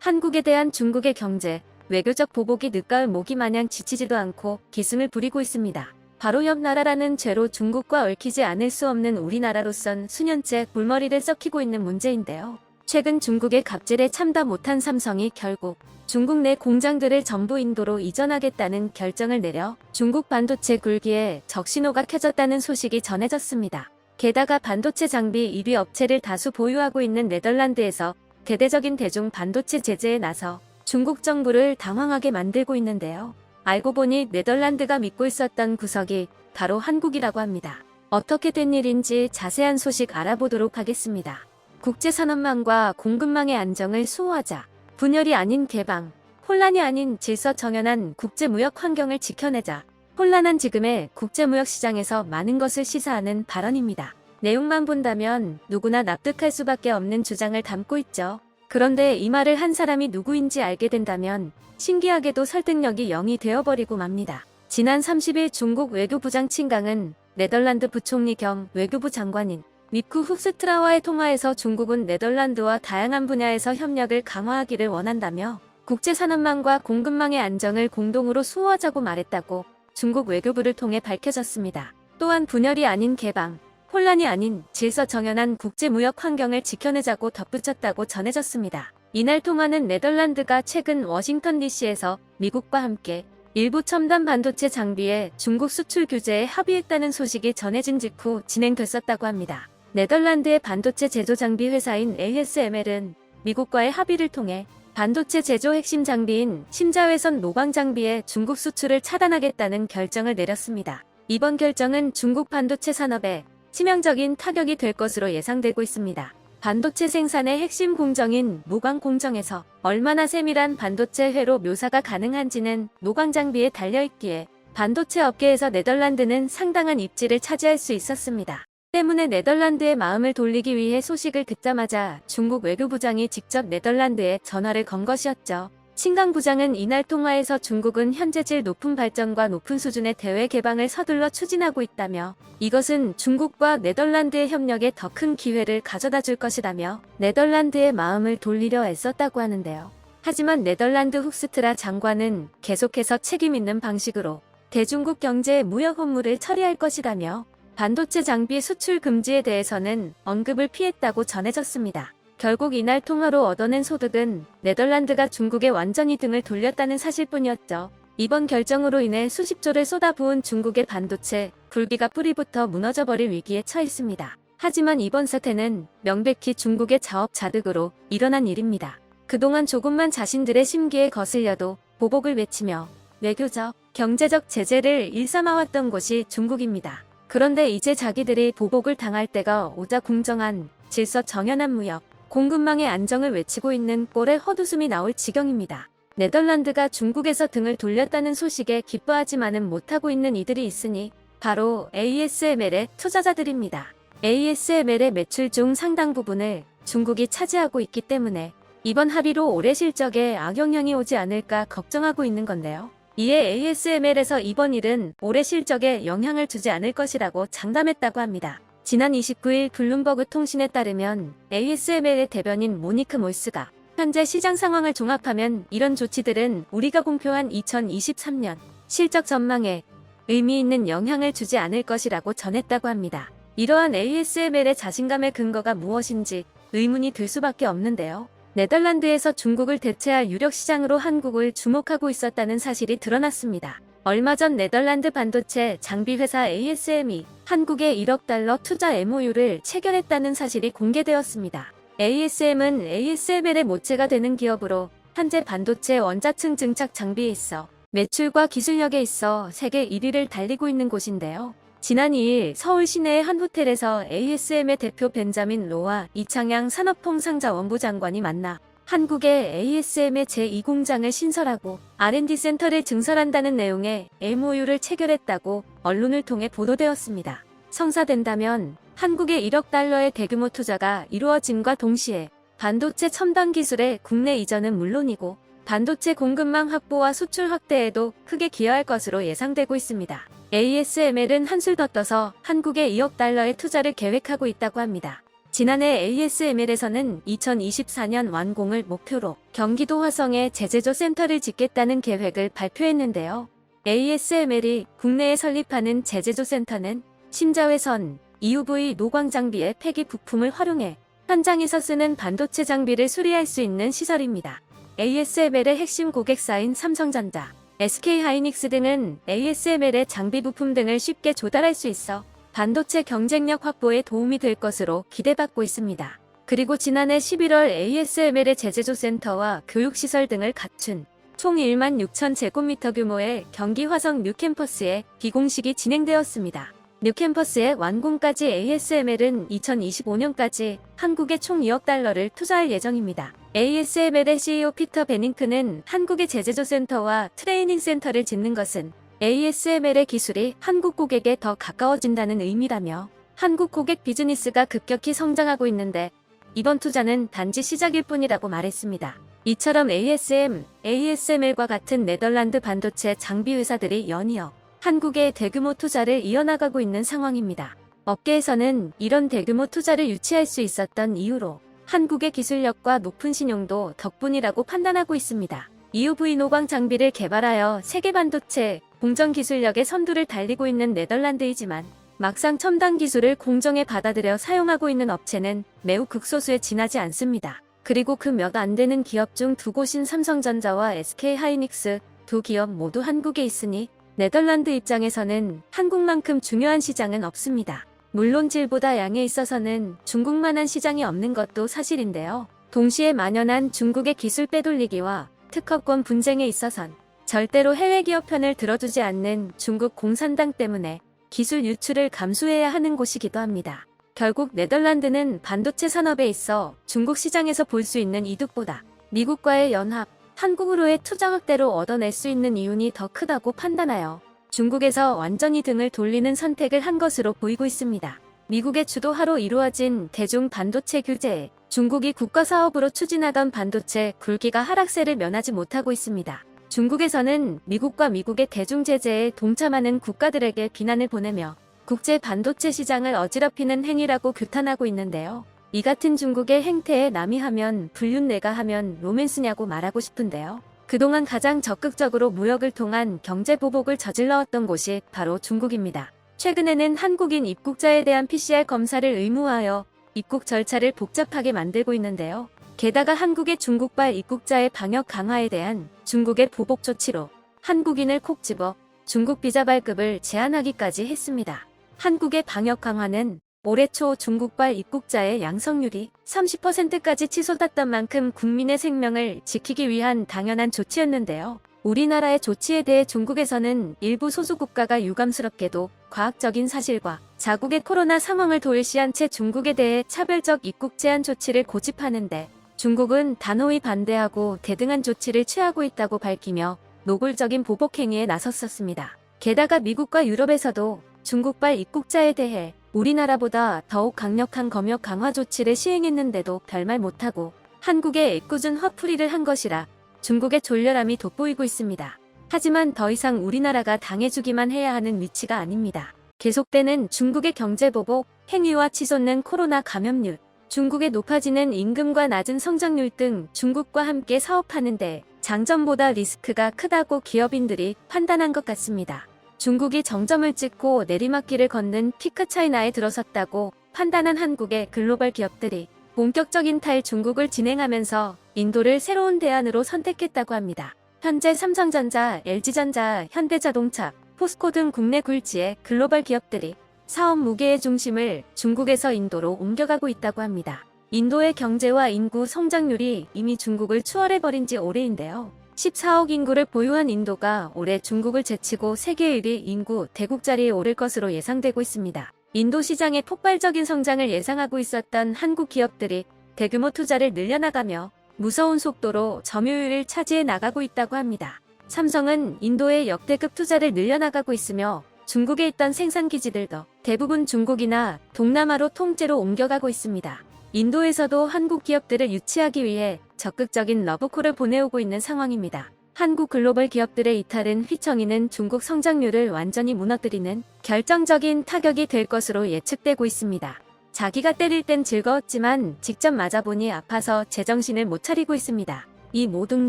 한국에 대한 중국의 경제, 외교적 보복이 늦가을 모기 마냥 지치지도 않고 기승을 부리고 있습니다. 바로 옆 나라라는 죄로 중국과 얽히지 않을 수 없는 우리나라로선 수년째 골머리를 썩히고 있는 문제인데요. 최근 중국의 갑질에 참다 못한 삼성이 결국 중국 내 공장들을 전부 인도로 이전하겠다는 결정을 내려 중국 반도체 굴기에 적신호가 켜졌다는 소식이 전해졌습니다. 게다가 반도체 장비 1위 업체를 다수 보유하고 있는 네덜란드에서 대대적인 대중 반도체 제재에 나서 중국 정부를 당황하게 만들고 있는데요. 알고 보니 네덜란드가 믿고 있었던 구석이 바로 한국이라고 합니다. 어떻게 된 일인지 자세한 소식 알아보도록 하겠습니다. 국제산업망과 공급망의 안정을 수호하자. 분열이 아닌 개방, 혼란이 아닌 질서 정연한 국제무역 환경을 지켜내자. 혼란한 지금의 국제무역 시장에서 많은 것을 시사하는 발언입니다. 내용만 본다면 누구나 납득할 수밖에 없는 주장을 담고 있죠. 그런데 이 말을 한 사람이 누구인지 알게 된다면 신기하게도 설득력이 0이 되어버리고 맙니다. 지난 30일 중국 외교부장 칭강은 네덜란드 부총리 겸 외교부 장관인 미쿠 훅스트라와의 통화에서 중국은 네덜란드와 다양한 분야에서 협력을 강화하기를 원한다며 국제산업망과 공급망의 안정을 공동으로 수호하자고 말했다고 중국 외교부를 통해 밝혀졌습니다. 또한 분열이 아닌 개방, 혼란이 아닌 질서 정연한 국제무역 환경을 지켜내자고 덧붙였다고 전해졌습니다. 이날 통화는 네덜란드가 최근 워싱턴 DC에서 미국과 함께 일부 첨단 반도체 장비의 중국 수출 규제에 합의했다는 소식이 전해진 직후 진행됐었다고 합니다. 네덜란드의 반도체 제조 장비 회사인 ASML은 미국과의 합의를 통해 반도체 제조 핵심 장비인 심자회선 노광 장비의 중국 수출을 차단하겠다는 결정을 내렸습니다. 이번 결정은 중국 반도체 산업에 치명적인 타격이 될 것으로 예상되고 있습니다. 반도체 생산의 핵심 공정인 무광 공정에서 얼마나 세밀한 반도체 회로 묘사가 가능한지는 노광 장비에 달려있기에 반도체 업계에서 네덜란드는 상당한 입지를 차지할 수 있었습니다. 때문에 네덜란드의 마음을 돌리기 위해 소식을 듣자마자 중국 외교부장이 직접 네덜란드에 전화를 건 것이었죠. 칭강 부장은 이날 통화에서 중국은 현재 질 높은 발전과 높은 수준의 대외 개방을 서둘러 추진하고 있다며 이것은 중국과 네덜란드의 협력에 더 큰 기회를 가져다 줄 것이라며 네덜란드의 마음을 돌리려 애썼다고 하는데요. 하지만 네덜란드 훅스트라 장관은 계속해서 책임 있는 방식으로 대중국 경제 무역 업무를 처리할 것이라며 반도체 장비 수출 금지에 대해서는 언급을 피했다고 전해졌습니다. 결국 이날 통화로 얻어낸 소득은 네덜란드가 중국에 완전히 등을 돌렸다는 사실뿐이었죠. 이번 결정으로 인해 수십조를 쏟아부은 중국의 반도체 굴기가 뿌리부터 무너져버릴 위기에 처했습니다. 하지만 이번 사태는 명백히 중국의 자업자득으로 일어난 일입니다. 그동안 조금만 자신들의 심기에 거슬려도 보복을 외치며 외교적, 경제적 제재를 일삼아왔던 곳이 중국입니다. 그런데 이제 자기들이 보복을 당할 때가 오자 공정한, 질서 정연한 무역, 공급망의 안정을 외치고 있는 꼴에 헛웃음이 나올 지경입니다. 네덜란드가 중국에서 등을 돌렸다는 소식에 기뻐하지만은 못하고 있는 이들이 있으니 바로 ASML의 투자자들입니다. ASML의 매출 중 상당 부분을 중국이 차지하고 있기 때문에 이번 합의로 올해 실적에 악영향이 오지 않을까 걱정하고 있는 건데요. 이에 ASML에서 이번 일은 올해 실적에 영향을 주지 않을 것이라고 장담했다고 합니다. 지난 29일 블룸버그 통신에 따르면 ASML의 대변인 모니크 몰스가 현재 시장 상황을 종합하면 이런 조치들은 우리가 공표한 2023년 실적 전망에 의미 있는 영향을 주지 않을 것이라고 전했다고 합니다. 이러한 ASML의 자신감의 근거가 무엇인지 의문이 들 수밖에 없는데요. 네덜란드에서 중국을 대체할 유력 시장으로 한국을 주목하고 있었다는 사실이 드러났습니다. 얼마 전 네덜란드 반도체 장비 회사 ASM이 한국에 1억 달러 투자 MOU를 체결했다는 사실이 공개되었습니다. ASM은 ASML의 모체가 되는 기업으로 현재 반도체 원자층 증착 장비에 있어 매출과 기술력에 있어 세계 1위를 달리고 있는 곳인데요. 지난 2일 서울 시내의 한 호텔에서 ASM의 대표 벤자민 로와 이창양 산업통상자 원부 장관이 만나 한국의 ASM의 제2공장을 신설하고 R&D 센터를 증설한다는 내용의 MOU를 체결했다고 언론을 통해 보도되었습니다. 성사된다면 한국의 1억 달러의 대규모 투자가 이루어짐과 동시에 반도체 첨단 기술의 국내 이전은 물론이고 반도체 공급망 확보와 수출 확대에도 크게 기여할 것으로 예상되고 있습니다. ASML은 한술 더 떠서 한국에 2억 달러의 투자를 계획하고 있다고 합니다. 지난해 ASML에서는 2024년 완공을 목표로 경기도 화성에 제재조 센터를 짓겠다는 계획을 발표했는데요. ASML이 국내에 설립하는 제재조 센터는 심자외선, EUV 노광 장비의 폐기 부품을 활용해 현장에서 쓰는 반도체 장비를 수리할 수 있는 시설입니다. ASML의 핵심 고객사인 삼성전자, SK하이닉스 등은 ASML의 장비 부품 등을 쉽게 조달할 수 있어 반도체 경쟁력 확보에 도움이 될 것으로 기대받고 있습니다. 그리고 지난해 11월 ASML의 제재조 센터와 교육시설 등을 갖춘 총 1만 6천 제곱미터 규모의 경기 화성 뉴캠퍼스에 비공식이 진행되었습니다. 뉴캠퍼스의 완공까지 ASML은 2025년까지 한국에 총 2억 달러를 투자할 예정입니다. ASML의 CEO 피터 베닝크는 한국의 제재조 센터와 트레이닝 센터를 짓는 것은 ASML의 기술이 한국 고객에 더 가까워진다는 의미라며 한국 고객 비즈니스가 급격히 성장하고 있는데 이번 투자는 단지 시작일 뿐이라고 말했습니다. 이처럼 ASML과 같은 네덜란드 반도체 장비 회사들이 연이어 한국에 대규모 투자를 이어나가고 있는 상황입니다. 업계에서는 이런 대규모 투자를 유치할 수 있었던 이유로 한국의 기술력과 높은 신용도 덕분이라고 판단하고 있습니다. EUV 노광 장비를 개발하여 세계 반도체 공정 기술력의 선두를 달리고 있는 네덜란드이지만 막상 첨단 기술을 공정에 받아들여 사용하고 있는 업체는 매우 극소수에 지나지 않습니다. 그리고 그 몇 안 되는 기업 중 두 곳인 삼성전자와 SK하이닉스 두 기업 모두 한국에 있으니 네덜란드 입장에서는 한국만큼 중요한 시장은 없습니다. 물론 질보다 양에 있어서는 중국만한 시장이 없는 것도 사실인데요. 동시에 만연한 중국의 기술 빼돌리기와 특허권 분쟁에 있어선 절대로 해외 기업 편을 들어주지 않는 중국 공산당 때문에 기술 유출을 감수해야 하는 곳이기도 합니다. 결국 네덜란드는 반도체 산업에 있어 중국 시장에서 볼 수 있는 이득보다 미국과의 연합, 한국으로의 투자 확대로 얻어낼 수 있는 이윤이 더 크다고 판단하여 중국에서 완전히 등을 돌리는 선택을 한 것으로 보이고 있습니다. 미국의 주도하로 이루어진 대중 반도체 규제에 중국이 국가사업으로 추진하던 반도체 굴기가 하락세를 면하지 못하고 있습니다. 중국에서는 미국과 미국의 대중 제재에 동참하는 국가들에게 비난을 보내며 국제 반도체 시장을 어지럽히는 행위라고 규탄하고 있는데요. 이 같은 중국의 행태에 남이 하면 불륜 내가 하면 로맨스냐고 말하고 싶은데요. 그동안 가장 적극적으로 무역을 통한 경제 보복을 저질러왔던 곳이 바로 중국입니다. 최근에는 한국인 입국자에 대한 PCR 검사를 의무화하여 입국 절차를 복잡하게 만들고 있는데요. 게다가 한국의 중국발 입국자의 방역 강화에 대한 중국의 보복 조치로 한국인을 콕 집어 중국 비자 발급을 제한하기까지 했습니다. 한국의 방역 강화는 올해 초 중국발 입국자의 양성률이 30%까지 치솟았던 만큼 국민의 생명을 지키기 위한 당연한 조치였는데요. 우리나라의 조치에 대해 중국에서는 일부 소수국가가 유감스럽게도 과학적인 사실과 자국의 코로나 상황을 도외시한 채 중국에 대해 차별적 입국 제한 조치를 고집하는데 중국은 단호히 반대하고 대등한 조치를 취하고 있다고 밝히며 노골적인 보복 행위에 나섰었습니다. 게다가 미국과 유럽에서도 중국발 입국자에 대해 우리나라보다 더욱 강력한 검역 강화 조치를 시행했는데도 별말 못하고 한국에 애꿎은 화풀이를 한 것이라 중국의 졸렬함이 돋보이고 있습니다. 하지만 더 이상 우리나라가 당해주기만 해야 하는 위치가 아닙니다. 계속되는 중국의 경제보복, 행위와 치솟는 코로나 감염률, 중국의 높아지는 임금과 낮은 성장률 등 중국과 함께 사업하는데 장점보다 리스크가 크다고 기업인들이 판단한 것 같습니다. 중국이 정점을 찍고 내리막길을 걷는 피크 차이나에 들어섰다고 판단한 한국의 글로벌 기업들이 본격적인 탈중국을 진행하면서 인도를 새로운 대안으로 선택했다고 합니다. 현재 삼성전자, LG전자, 현대자동차, 포스코 등 국내 굴지의 글로벌 기업들이 사업 무게의 중심을 중국에서 인도로 옮겨가고 있다고 합니다. 인도의 경제와 인구 성장률이 이미 중국을 추월해버린 지 오래인데요. 14억 인구를 보유한 인도가 올해 중국을 제치고 세계 1위 인구 대국 자리에 오를 것으로 예상되고 있습니다. 인도 시장의 폭발적인 성장을 예상하고 있었던 한국 기업들이 대규모 투자를 늘려나가며 무서운 속도로 점유율을 차지해 나가고 있다고 합니다. 삼성은 인도의 역대급 투자를 늘려나가고 있으며 중국에 있던 생산기지들도 대부분 중국이나 동남아로 통째로 옮겨가고 있습니다. 인도에서도 한국 기업들을 유치하기 위해 적극적인 러브콜을 보내오고 있는 상황입니다. 한국 글로벌 기업들의 이탈은 휘청이는 중국 성장률을 완전히 무너뜨리는 결정적인 타격이 될 것으로 예측되고 있습니다. 자기가 때릴 땐 즐거웠지만 직접 맞아보니 아파서 제정신을 못 차리고 있습니다. 이 모든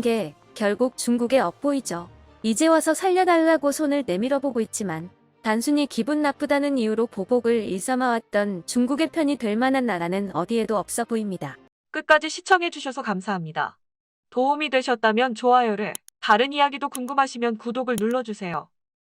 게 결국 중국의 업보이죠. 이제 와서 살려달라고 손을 내밀어보고 있지만 단순히 기분 나쁘다는 이유로 보복을 일삼아왔던 중국의 편이 될 만한 나라는 어디에도 없어 보입니다. 끝까지 시청해주셔서 감사합니다. 도움이 되셨다면 좋아요를, 다른 이야기도 궁금하시면 구독을 눌러주세요.